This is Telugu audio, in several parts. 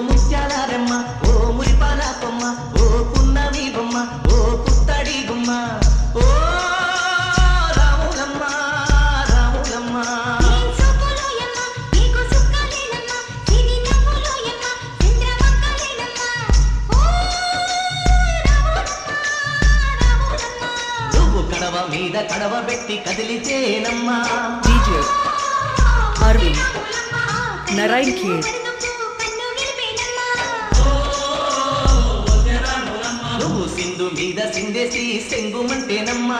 ముత్యాలారమ్మ ఓ మురిపాల కొమ్మ ఓ పున్నమి బొమ్మ ఓ పుత్తడి గుమ్మ ఓ రాములమ్మ రాములమ్మ నువ్వు కడవ మీద కడవ పెట్టి కదిలితేనమ్మా DJ Arvind Narayan Khed నువ్వు సింధు మీద సిందేసి సెంగుమంటేనమ్మా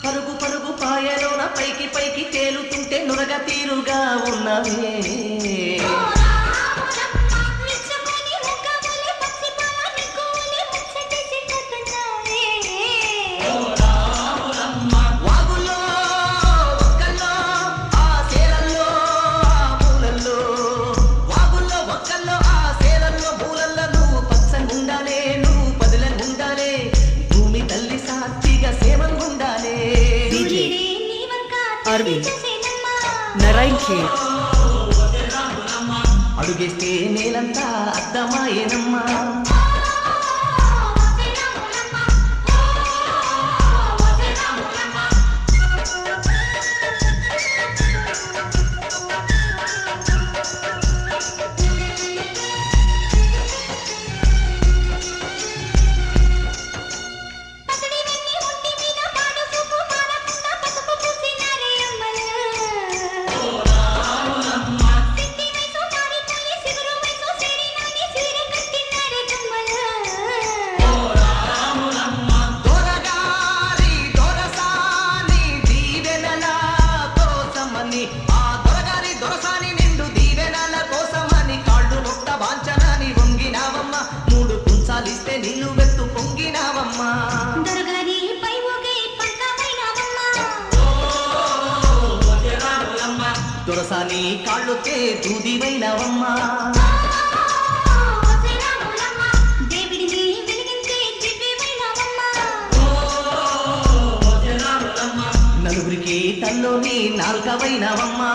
పరుగు పరుగు పాయలోన పైకి పైకి తేలుతుంటే నురగ తీరుగా ఉన్నవే వాగుల్లో ఒక్కల్లో ఆ సేలల్లో ఆ మూలల్లో వాగుల్లో ఒక్కల్లో ఆ సేలల్లో మూలల్లో నువ్వు పచ్చగుండాలే నువ్వు పదులంగుండాలే భూమి తల్లి సాక్షిగా సేవంగుండాలే DJ Arvind Narayan Khed అడుగేస్తే నేలంతా అద్దమాయేనమ్మా దొరగారి దొరసాని దీవెనల కోసమని ఆ దొరగారి దొరసాని నిండు దీవెనల కోసమని కాళ్ళు నొట్ట వాంచనని వంగినావమ్మ మూడు కుంచాలిస్తే నీళ్లు వెత్తు పొంగినావమ్మా దొరసాని కాళ్ళొకే దూదివైనవమ్మా నలుగురికి తల్లోని నాల్కవైనవమ్మా